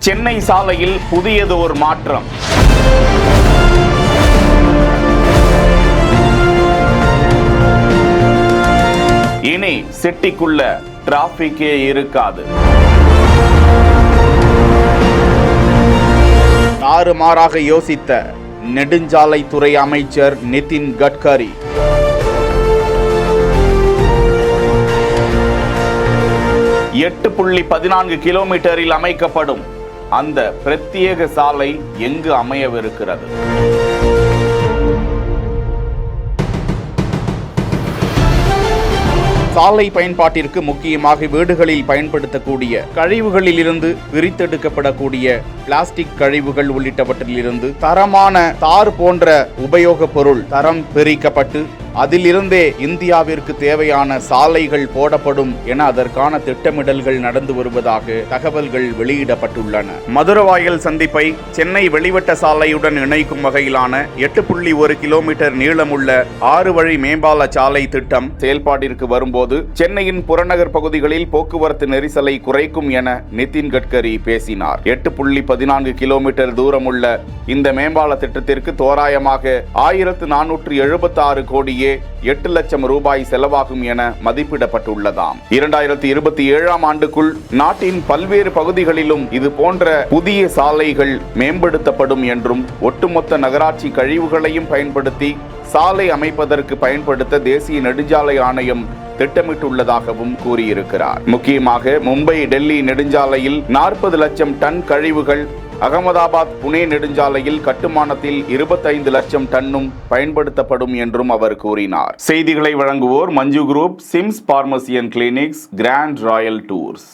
சென்னை சாலையில் புதியதோர் மாற்றம். இனி சிட்டிக்குள்ள டிராபிக்கே இருக்காது. தாறுமாறாக யோசித்த நெடுஞ்சாலைத்துறை அமைச்சர் நிதின் கட்கரி. .14 கிலோமீட்டரில் அமைக்கப்படும் அந்த பிரத்யேக சாலை எங்கு அமையவிருக்கிறது? சாலை பயன்பாட்டிற்கு முக்கியமாக வீடுகளில் பயன்படுத்தக்கூடிய கழிவுகளில் இருந்து பிரித்தெடுக்கப்படக்கூடிய பிளாஸ்டிக் கழிவுகள் உள்ளிட்டவற்றிலிருந்து தரமான தார் போன்ற உபயோகப் பொருள் தரம் பிரிக்கப்பட்டு அதிலிருந்தே இந்தியாவிற்கு தேவையான சாலைகள் போடப்படும் என அதற்கான திட்டமிடல்கள் நடந்து வருவதாக தகவல்கள் வெளியிடப்பட்டுள்ளன. மதுரவாயல் சந்திப்பை சென்னை வெளிவட்ட சாலையுடன் இணைக்கும் வகையிலான 8.1 கிலோமீட்டர் நீளமுள்ள 6 வழி மேம்பால சாலை திட்டம் செயல்பாட்டிற்கு வரும்போது சென்னையின் புறநகர் பகுதிகளில் போக்குவரத்து நெரிசலை குறைக்கும் என நிதின் கட்கரி பேசினார். 8.14 கிலோமீட்டர் தூரமுள்ள இந்த மேம்பால திட்டத்திற்கு தோராயமாக 1476 கோடியே 8 லட்சம் ரூபாய் செலவாகும் என மதிப்பிடப்பட்டுள்ளதாம். 2027ஆம் ஆண்டுக்குள் நாட்டின் பல்வேறு பகுதிகளிலும் இது போன்ற புதிய சாலைகள் மேம்படுத்தப்படும் என்றும் ஒட்டுமொத்த நகராட்சி கழிவுகளையும் பயன்படுத்தி சாலை அமைப்பதற்கு பயன்படுத்த தேசிய நெடுஞ்சாலை ஆணையம் திட்டமிட்டுள்ளதாகவும் கூறியிருக்கிறார். முக்கியமாக மும்பை டெல்லி நெடுஞ்சாலையில் 40 லட்சம் டன் கழிவுகள், அகமதாபாத் புனே நெடுஞ்சாலையில் கட்டுமானத்தில் 25 லட்சம் டன்னும் பயன்படுத்தப்படும் என்றும் அவர் கூறினார். செய்திகளை வழங்குவோர் Manju group, SIMS pharmacy and clinics, grand royal tours.